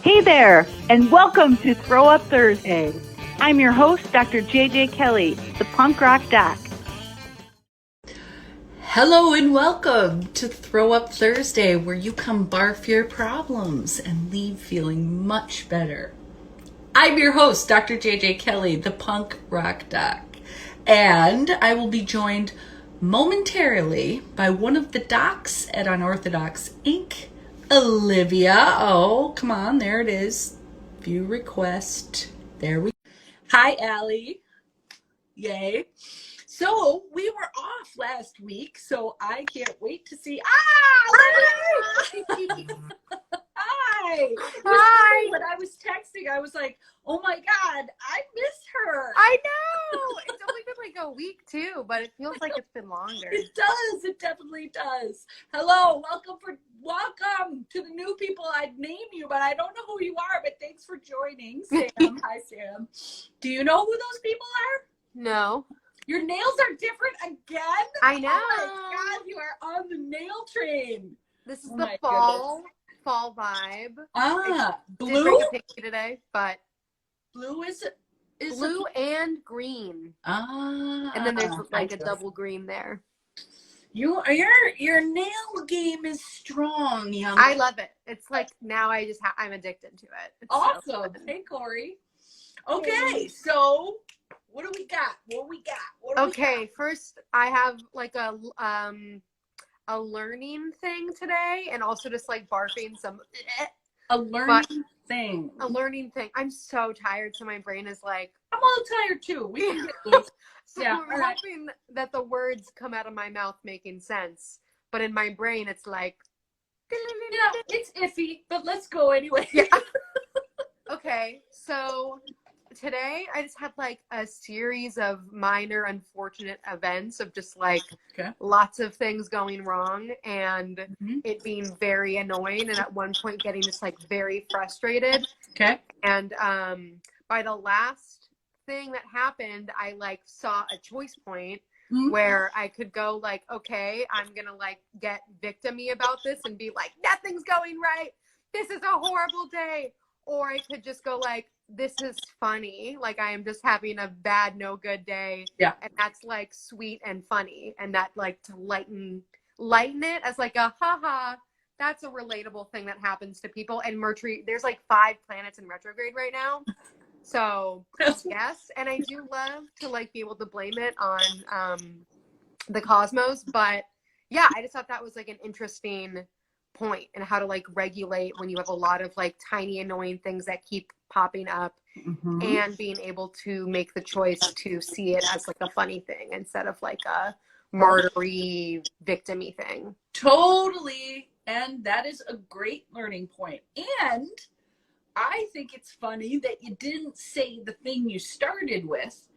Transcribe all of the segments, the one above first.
Hey there, and welcome to Throw Up Thursday. I'm your host, Dr. JJ Kelly, the punk rock doc. Hello and welcome to Throw Up Thursday, where you come barf your problems and leave feeling much better. I'm your host, Dr. JJ Kelly, the punk rock doc, and I will be joined momentarily by one of the docs at Unorthodox Inc., Olivia. Oh, come on, there it is. View request. There we go. Hi, Allie. Yay. So we were off last week, so I can't wait to see. Hi! Hi. When I was texting, I was like, "Oh my God, I miss her." I know. It's only been like a week too, but it feels like it's been longer. It does. It definitely does. Hello, welcome to the new people. I'd name you, but I don't know who you are. But thanks for joining, Sam. Hi, Sam. Do you know who those people are? No. Your nails are different again? I know. Oh my God, you are on the nail train. This is Oh the my fall vibe. Ah, Did blue? bring a picture today, but Blue is blue and green. Ah. And then there's like a double green there. Your nail game is strong, young. I love it. It's like now I'm addicted to it. It's awesome. So Hey, Corey. Okay, so what do we got? Okay, first I have like a learning thing today, and also just like barfing some. A learning thing. A learning thing. I'm so tired, so my brain is like. I'm a little tired too. We can get this. So Yeah, I'm hoping that the words come out of my mouth making sense, but in my brain it's like. Yeah, it's iffy, but let's go anyway. Yeah. Okay, so today I just had like a series of minor unfortunate events of just like lots of things going wrong and it being very annoying, and at one point getting just like very frustrated. Okay. And by the last thing that happened, I like saw a choice point where I could go like, okay, I'm gonna like get victim-y about this and be like, nothing's going right, this is a horrible day. Or I could just go like, this is funny. Like I am just having a bad, no good day. Yeah. And that's like sweet and funny. And that like to lighten it as like a haha. That's a relatable thing that happens to people. And Mercury, there's like 5 planets in retrograde right now. So yes. And I do love to like be able to blame it on the cosmos. But yeah, I just thought that was like an interesting point and how to like regulate when you have a lot of like tiny annoying things that keep popping up and being able to make the choice to see it as like a funny thing instead of like a martyry victim-y thing. Totally. And that is a great learning point. And I think it's funny that you didn't say the thing you started with,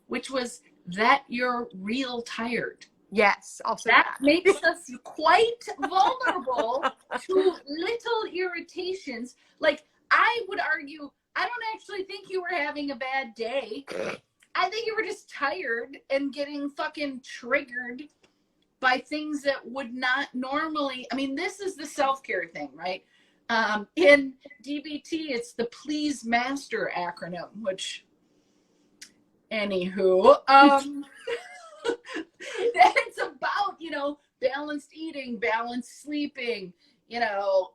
which was that you're real tired. Yes, also that makes us quite vulnerable to little irritations. Like, I would argue, I don't actually think you were having a bad day. I think you were just tired and getting fucking triggered by things that would not normally. I mean, this is the self-care thing, right? In DBT, it's the Please Master acronym, which, anywho, it's about, balanced eating, balanced sleeping,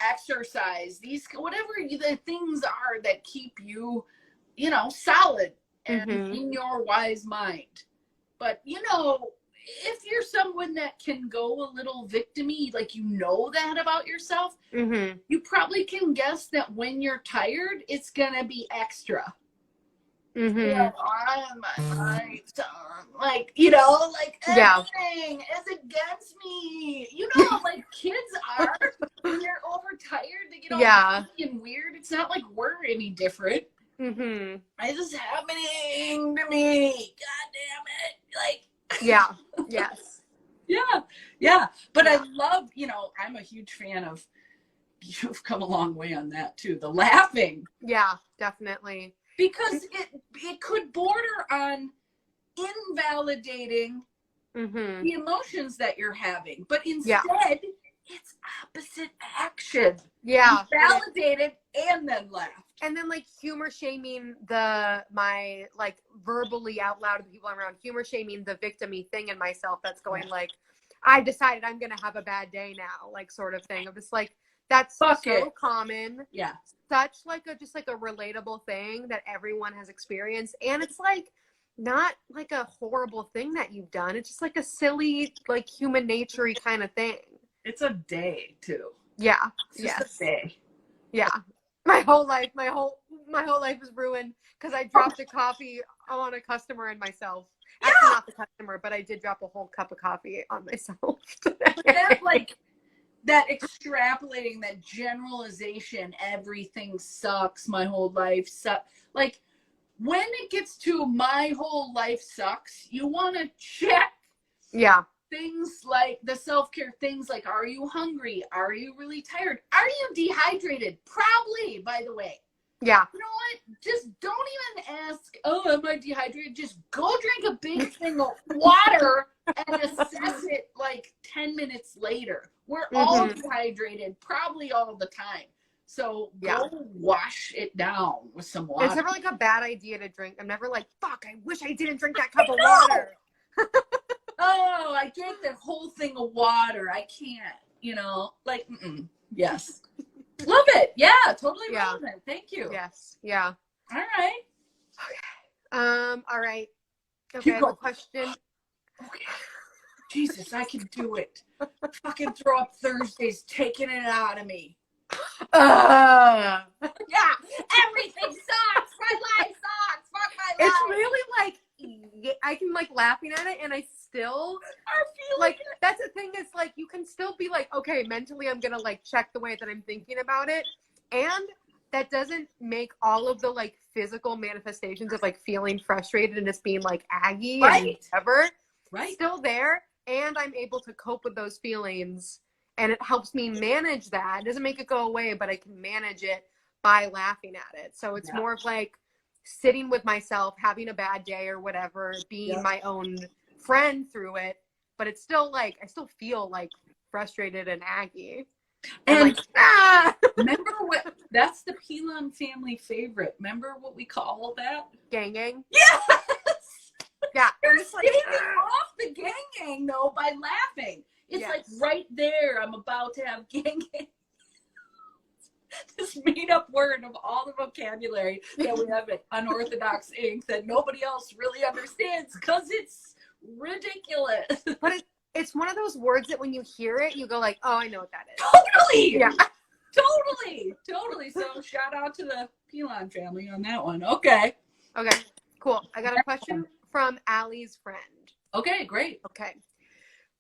exercise, these, whatever the things are that keep you, solid and in your wise mind. But, if you're someone that can go a little victim-y, like, that about yourself, you probably can guess that when you're tired, it's going to be extra. Like, everything is against me. Like kids are when they're overtired, they get all fucking weird. It's not like we're any different. It's just happening to me. God damn it. Like, yes. Yeah. But I love, I'm a huge fan of, you've come a long way on that too. The laughing. Yeah, definitely. Because it could border on invalidating the emotions that you're having. But instead, it's opposite action. Yeah. You validated and then laughed. And then like humor shaming my like verbally out loud to the people I'm around, humor shaming the victim-y thing in myself that's going like, I decided I'm gonna have a bad day now, like sort of thing. I'm just like, that's so common. Yeah. Such like a just like a relatable thing that everyone has experienced. And it's like not like a horrible thing that you've done. It's just like a silly, like human nature-y kind of thing. It's a day too. Yeah. It's just a day. Yeah. My whole life is ruined because I dropped a coffee on a customer and myself. Actually, not the customer, but I did drop a whole cup of coffee on myself. That like that extrapolating, that generalization, everything sucks, my whole life sucks. Like when it gets to my whole life sucks, you want to check. Yeah. Things like the self-care things like, are you hungry? Are you really tired? Are you dehydrated? Probably, by the way. Yeah. You know what? Just don't even ask, oh, am I dehydrated? Just go drink a big thing of water and assess it like 10 minutes later. We're all dehydrated probably all the time. So go wash it down with some water. It's never like a bad idea to drink. I'm never like, fuck, I wish I didn't drink that cup of water. Oh, I drank that whole thing of water. I can't, you know, like, yes. Love it. Yeah, totally relevant. Thank you. Yes. Yeah. All right. Okay. All right. Okay, I have a question. Okay. Jesus, I can do it. Fucking Throw Up Thursday's taking it out of me. Yeah, everything sucks. My life sucks. Fuck my life. It's really like, I can like laughing at it and I still are feeling like, that's the thing is like, you can still be like, okay, mentally I'm going to like check the way that I'm thinking about it. And that doesn't make all of the like physical manifestations of like feeling frustrated and just being like aggy and whatever still there. And I'm able to cope with those feelings and it helps me manage that. It doesn't make it go away, but I can manage it by laughing at it. So it's more of like sitting with myself, having a bad day or whatever, being my own friend through it. But it's still like, I still feel like frustrated and aggy. And like, remember what, that's the Pelon family favorite. Remember what we call that? Gang gang? Yes! Yeah. You're staving off the gang though by laughing. It's like right there, I'm about to have gang. This made up word of all the vocabulary that we have at Unorthodox Inc. that nobody else really understands because it's ridiculous. But it's one of those words that when you hear it, you go like, oh, I know what that is. Totally. Yeah. Totally. So shout out to the Pelon family on that one. Okay, cool. I got a question from Allie's friend. Okay, great. Okay.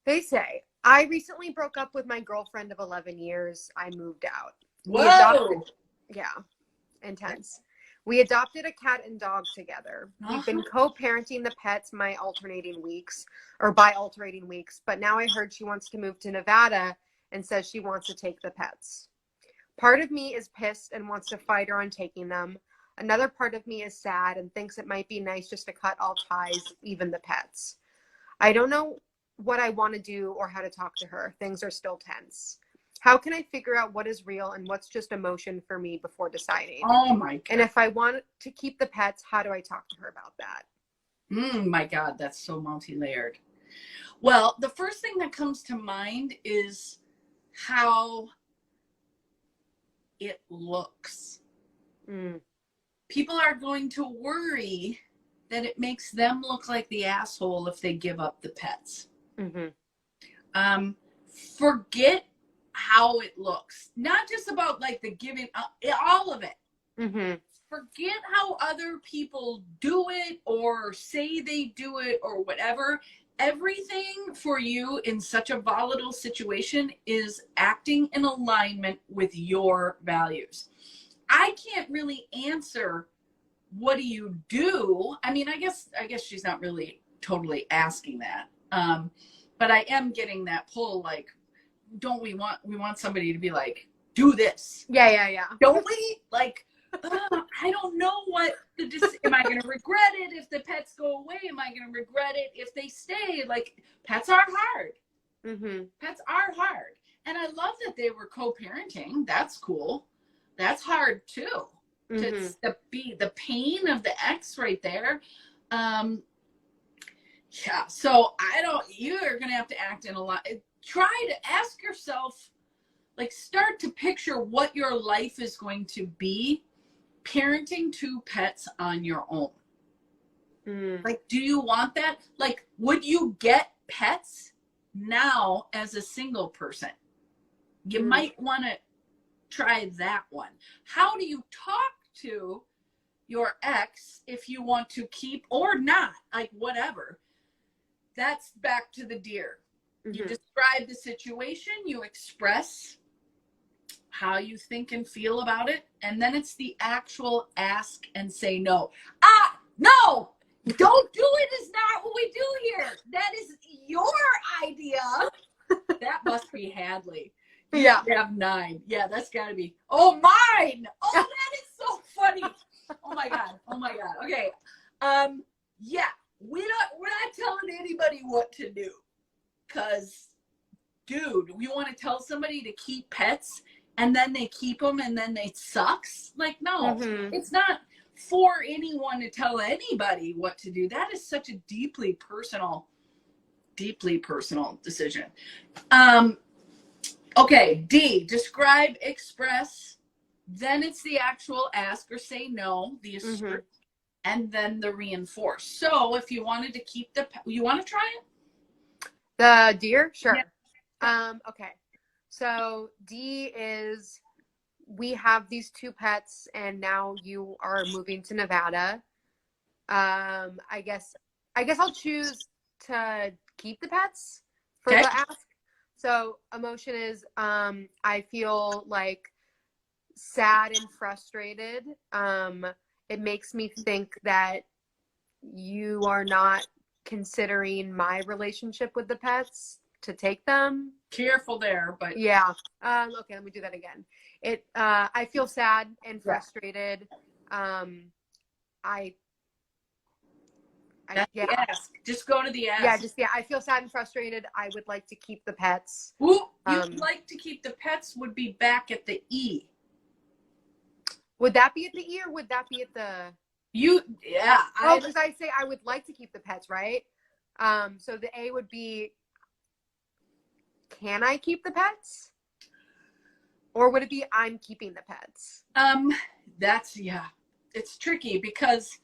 They say, I recently broke up with my girlfriend of 11 years. I moved out. Whoa. Intense. We adopted a cat and dog together. We've been co-parenting the pets by alternating weeks, but now I heard she wants to move to Nevada and says she wants to take the pets. Part of me is pissed and wants to fight her on taking them. Another part of me is sad and thinks it might be nice just to cut all ties, even the pets. I don't know what I want to do or how to talk to her. Things are still tense. How can I figure out what is real and what's just emotion for me before deciding? Oh my God. And if I want to keep the pets, how do I talk to her about that? My God, that's so multi-layered. Well, the first thing that comes to mind is how it looks. People are going to worry that it makes them look like the asshole if they give up the pets. Forget how it looks. Not just about like the giving up, all of it. Forget how other people do it or say they do it or whatever. Everything for you in such a volatile situation is acting in alignment with your values. I can't really answer what do you do. I mean, I guess she's not really totally asking that. But I am getting that pull, like, don't we want somebody to be like, do this. Yeah. Don't we? Like, I don't know what am I going to regret it if the pets go away? Am I going to regret it if they stay? Like, pets are hard. Pets are hard. And I love that they were co-parenting. That's cool. That's hard too. To be the pain of the ex right there. Yeah. So you are going to have to act in a lot. Try to ask yourself, like, start to picture what your life is going to be parenting 2 pets on your own. Like, do you want that? Like, would you get pets now as a single person? You might want to try that one. How do you talk to your ex if you want to keep or not? Like, whatever. That's back to the deer. You describe the situation, you express how you think and feel about it, and then it's the actual ask and say no. No! Don't do it is not what we do here. That is your idea. That must be Hadley. You have 9. Yeah, that's got to be. Oh, mine. Oh, that is so funny. Oh my god. Okay. Yeah, we're not telling anybody what to do. Cause, dude, we want to tell somebody to keep pets and then they keep them and then it sucks. Like, no, it's not for anyone to tell anybody what to do. That is such a deeply personal decision. Okay, D, describe, express, then it's the actual ask or say no, the assert, and then the reinforce. So if you wanted to keep you want to try it? The deer? Sure. Yeah. Okay. So D is, we have these 2 pets and now you are moving to Nevada. I guess I'll choose to keep the pets for the ask. So emotion is, I feel like sad and frustrated. It makes me think that you are not considering my relationship with the pets to take them. Careful there, but yeah. Okay, let me do that again. I feel sad and frustrated. The ask. Just go to the ask. I feel sad and frustrated. I would like to keep the pets. Ooh, you'd like to keep the pets would be back at the E. Would that be at the E or would that be at the? Because I say I would like to keep the pets, right? So the A would be, can I keep the pets? Or would it be I'm keeping the pets? It's tricky because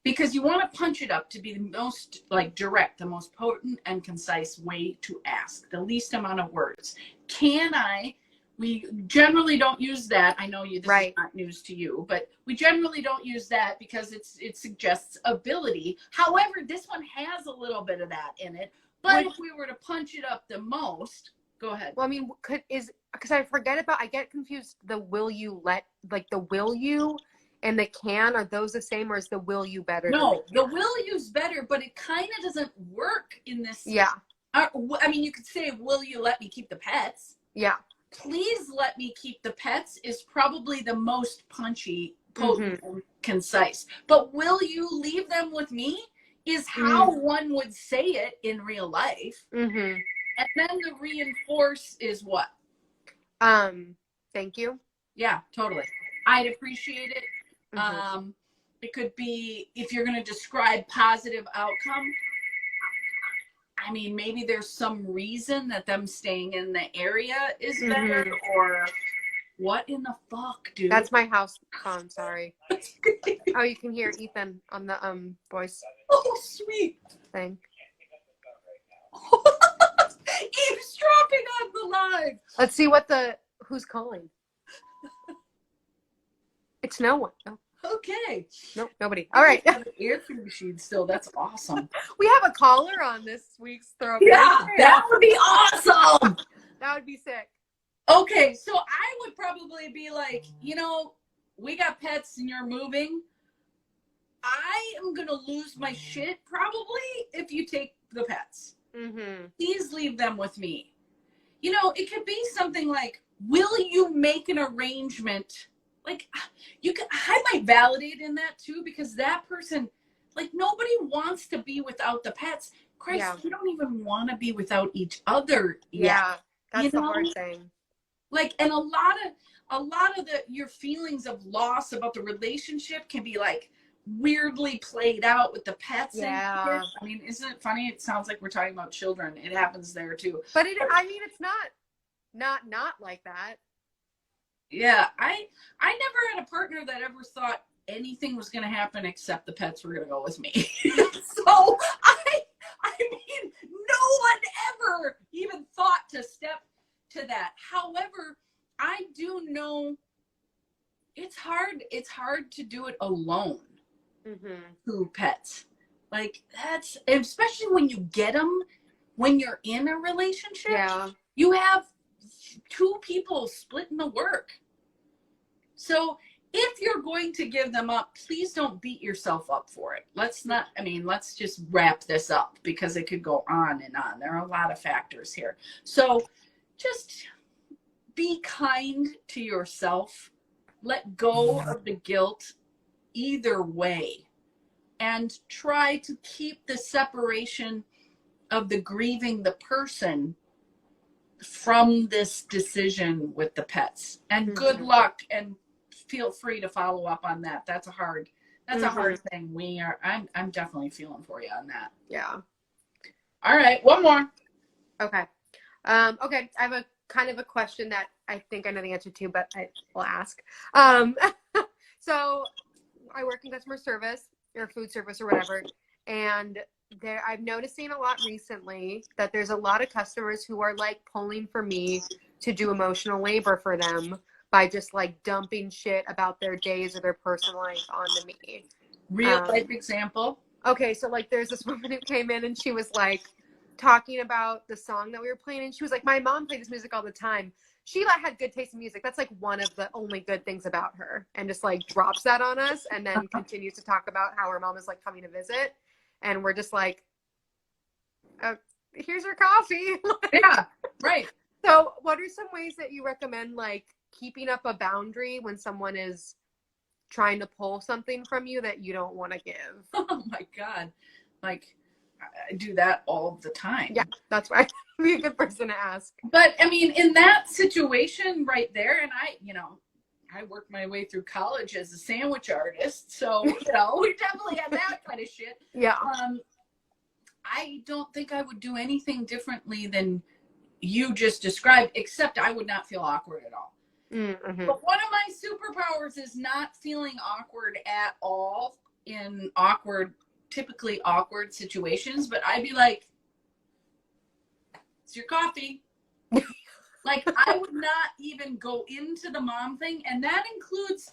because you want to punch it up to be the most direct, the most potent and concise way to ask, the least amount of words. Can I? We generally don't use that. I know this is not news to you, but we generally don't use that because it suggests ability. However, this one has a little bit of that in it. But if we were to punch it up the most, go ahead. Well, I mean, because I get confused. The will you and the can, are those the same, or is the will you better? No, the will you's better, but it kind of doesn't work in this. Yeah. I mean, you could say, will you let me keep the pets? Yeah. Please let me keep the pets is probably the most punchy, potent, and concise. But will you leave them with me is how one would say it in real life. And then the reinforce is what? Thank you. Yeah, totally. I'd appreciate it. It could be, if you're going to describe positive outcome, I mean, maybe there's some reason that them staying in the area is better, or what in the fuck, dude? That's my house phone, sorry. Oh, you can hear Ethan on the voice. Oh, sweet thing. Eavesdropping on the live. Let's see who's calling. It's no one. Oh. Okay. Nope, nobody. All right. Answering machine still. That's awesome. We have a caller on this week's Throw Up. Yeah, that would be awesome. That would be sick. Okay, so I would probably be like, we got pets and you're moving. I am going to lose my shit probably if you take the pets. Please leave them with me. It could be something like, will you make an arrangement? Like, I might validate in that too, because that person, nobody wants to be without the pets. Christ, we don't even want to be without each other yet. That's the hard thing. Like, and a lot of your feelings of loss about the relationship can be like weirdly played out with the pets. Yeah. And I mean, isn't it funny? It sounds like we're talking about children. It happens there too. But it's not like that. Yeah. I never had a partner that ever thought anything was going to happen except the pets were going to go with me. So I mean, no one ever even thought to step to that. However, I do know it's hard to do it alone. Through pets. Like, that's, especially when you get them when you're in a relationship. Yeah. You have two people splitting the work. So if you're going to give them up, please don't beat yourself up for it. Let's just wrap this up because it could go on and on. There are a lot of factors here. So just be kind to yourself. Let go of the guilt either way. And try to keep the separation of the grieving the person from this decision with the pets. And good luck, and feel free to follow up on that. That's a hard thing. I'm definitely feeling for you on that. Yeah. All right, one more. Okay. Okay. I have a kind of a question that I think I know the answer to, but I will ask. So I work in customer service or food service or whatever, and I'm noticing a lot recently that there's a lot of customers who are like pulling for me to do emotional labor for them by just like dumping shit about their days or their personal life onto me. Real life example. Okay, so like there's this woman who came in and she was like talking about the song that we were playing, and she was like, my mom played this music all the time. She had good taste in music. That's like one of the only good things about her, and just like drops that on us and then continues to talk about how her mom is like coming to visit. And we're just like, here's your coffee. Yeah, right. So what are some ways that you recommend like keeping up a boundary when someone is trying to pull something from you that you don't want to give? Oh my God. Like, I do that all the time. Yeah, that's why I'd be a good person to ask. But I mean, in that situation right there, and I worked my way through college as a sandwich artist, so we definitely had that kind of shit. Yeah. I don't think I would do anything differently than you just described, except I would not feel awkward at all. Mm-hmm. But one of my superpowers is not feeling awkward at all in typically awkward situations. But I'd be like, "It's your coffee." Like, I would not even go into the mom thing, and that includes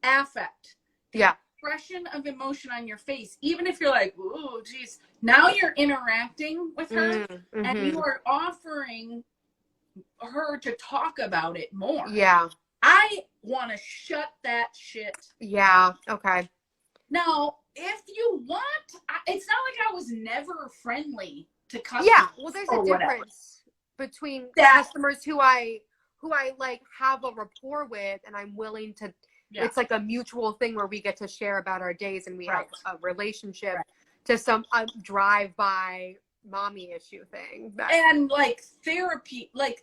affect. Yeah. Expression of emotion on your face, even if you're like, "Ooh, geez," now you're interacting with her, and you are offering her to talk about it more. Yeah. I want to shut that shit. Yeah. Okay. Now, if you want, it's not like I was never friendly to customers. Yeah. Well, there's a difference between customers who I like have a rapport with, and I'm willing to. Yeah. It's like a mutual thing where we get to share about our days and we have a relationship, to some drive-by mommy issue thing. And like therapy, like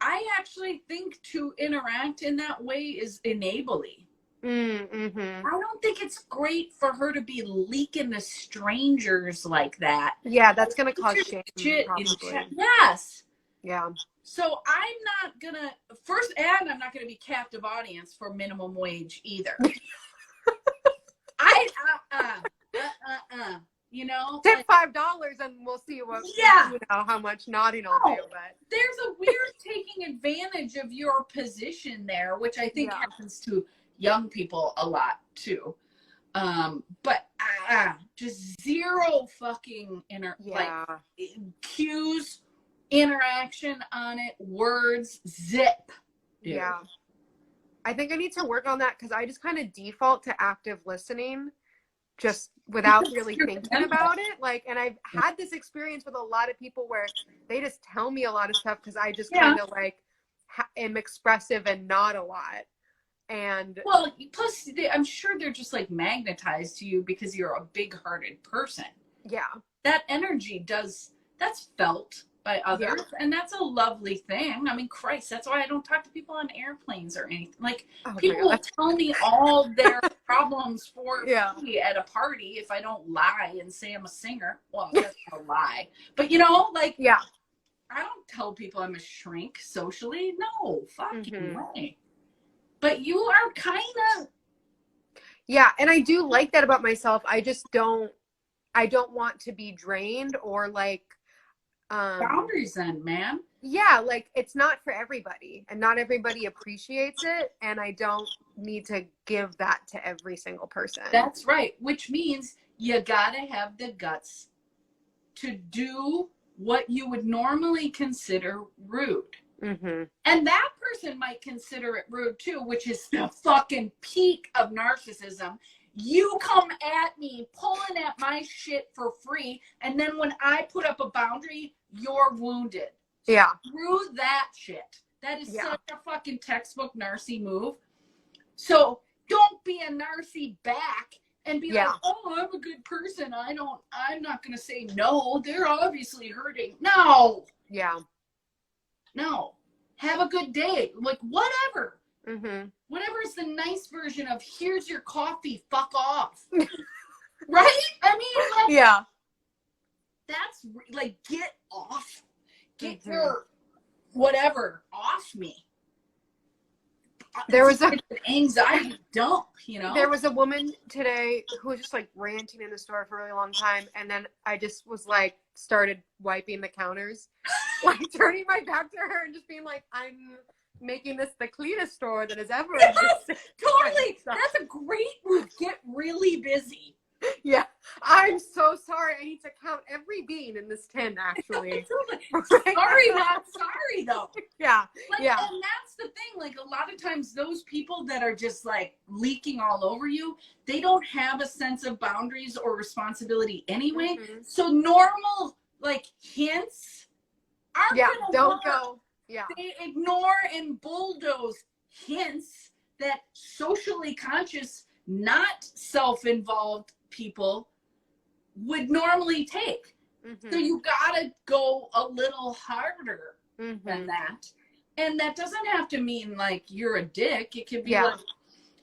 I actually think to interact in that way is enabling. Mm-hmm. I don't think it's great for her to be leaking to strangers like that. Yeah, that's going to cause shame. Yes. Yeah. So I'm not gonna I'm not gonna be captive audience for minimum wage either. Tip $5 and we'll see what. Yeah. How much nodding I'll do. But there's a weird taking advantage of your position there, which I think happens to young people a lot too. But just zero fucking cues. Interaction on it, words, zip. Dude. Yeah. I think I need to work on that because I just kind of default to active listening just without really thinking about it. Like, and I've had this experience with a lot of people where they just tell me a lot of stuff because I just kind of like am expressive and not a lot. And well, plus I'm sure they're just like magnetized to you because you're a big-hearted person. Yeah. that energy that's felt by others, and that's a lovely thing. I mean, Christ, that's why I don't talk to people on airplanes or anything. Like, people will tell me all their problems for free at a party if I don't lie and say I'm a singer. Well, that's not a lie, but like, I don't tell people I'm a shrink socially. No, fucking way. But you are kind of. Yeah, and I do like that about myself. I just don't want to be drained or like boundaries then, man. Yeah, like it's not for everybody and not everybody appreciates it, and I don't need to give that to every single person. That's right, which means you gotta have the guts to do what you would normally consider rude. And that person might consider it rude too, which is the fucking peak of narcissism. You come at me, pulling at my shit for free, and then when I put up a boundary, you're wounded. Yeah. Screw that shit. That is such a fucking textbook narcy move. So don't be a narcy back and be like, oh, I'm a good person. I'm not going to say no. They're obviously hurting. No. Yeah. No. Have a good day. Like, whatever. Whatever is the nice version of here's your coffee, fuck off. Right? I mean, like, that's like, get off. Get your whatever off me. There was an anxiety dump, There was a woman today who was just like ranting in the store for a really long time, and then I just was like, started wiping the counters, like turning my back to her and just being like, I'm making this the cleanest store that has ever existed. Totally. That's a great move. Get really busy. Yeah. I'm so sorry. I need to count every bean in this tin, actually. Sorry, not sorry, though. Yeah. Like, yeah. And that's the thing. Like, a lot of times those people that are just like leaking all over you, they don't have a sense of boundaries or responsibility anyway. So normal, like, hints aren't don't work. Go. Yeah. They ignore and bulldoze hints that socially conscious, not self-involved people would normally take. So you gotta go a little harder than that. And that doesn't have to mean like you're a dick. It could be like,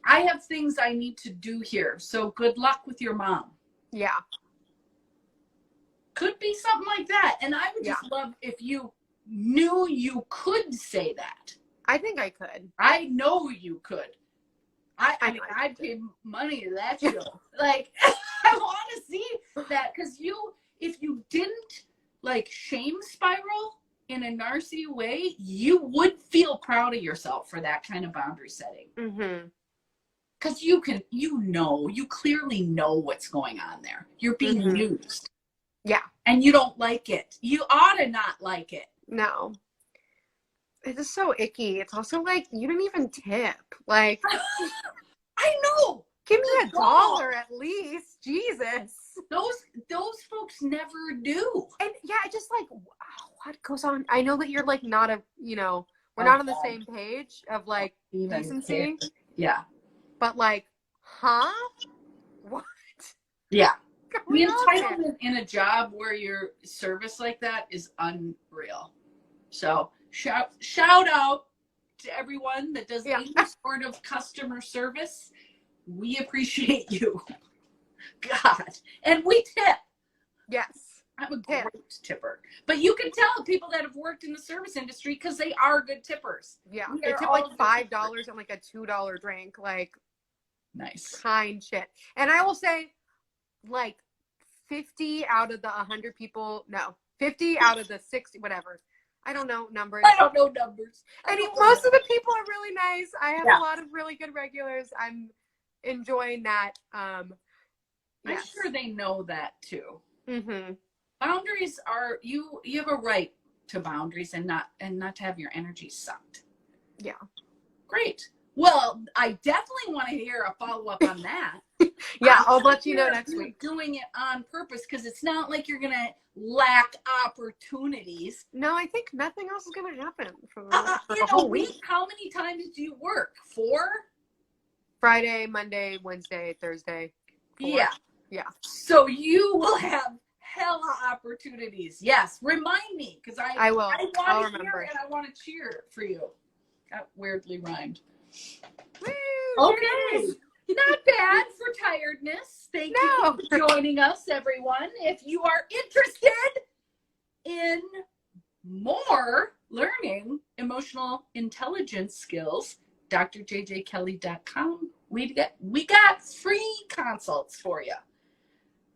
I have things I need to do here, so good luck with your mom. Yeah. Could be something like that. And I would just love if you knew you could say that. I think I could. I know you could. I mean, I'd pay money to that show. Like, I want to see that, because if you didn't like shame spiral in a narcy way, you would feel proud of yourself for that kind of boundary setting. Because you clearly know what's going on there. You're being used. Yeah. And you don't like it. You ought to not like it. No. It is so icky. It's also like, you didn't even tip. Like, I know. Give me $1 at least. Jesus. Those folks never do. And yeah, I just like, wow, what goes on? I know that you're like not we're not on the same page of like decency. Yeah. But like, huh? What? Yeah. The entitlement in a job where your service like that is unreal. So shout out to everyone that does any sort of customer service. We appreciate you. God. And we tip. Yes. I'm a great tipper. But you can tell people that have worked in the service industry because they are good tippers. Yeah. They tip like $5 and like a $2 drink. Like, nice. Kind shit. And I will say, like, 50 out of the 100 people, no, 50 out of the 60, whatever. I don't know numbers. I don't know numbers. Most of the people are really nice. I have a lot of really good regulars. I'm enjoying that. I'm sure they know that too. Mm-hmm. Boundaries are, you have a right to boundaries and not to have your energy sucked. Yeah. Great. Well, I definitely want to hear a follow-up on that. Yeah, I'll let you know next week. Doing it on purpose, because it's not like you're going to lack opportunities. No, I think nothing else is going to happen for the whole week. How many times do you work? 4? Friday, Monday, Wednesday, Thursday. 4. Yeah. Yeah. So you will have teleopportunities. Yes, remind me because I will. I'll want to hear remember. and I want to cheer for you. That weirdly rhymed. Woo, Okay, not bad for tiredness. Thank you for joining us, everyone. If you are interested in more learning emotional intelligence skills, drjjkelly.com. We got free consults for you.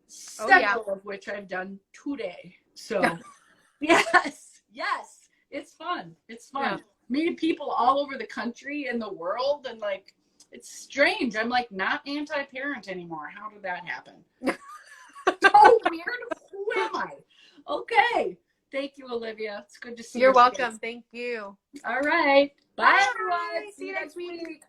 Several of which I've done today. So yes, it's fun. It's fun. Yeah. Meeting people all over the country and the world, and like it's strange. I'm like not anti-parent anymore. How did that happen? So weird. Who am I? Okay. Thank you, Olivia. It's good to see you. You're welcome. Thank you. All right. Bye, Bye. everyone. See you next week.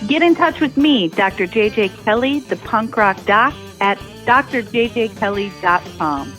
Get in touch with me, Dr. JJ Kelly, the punk rock doc, at drjjkelly.com.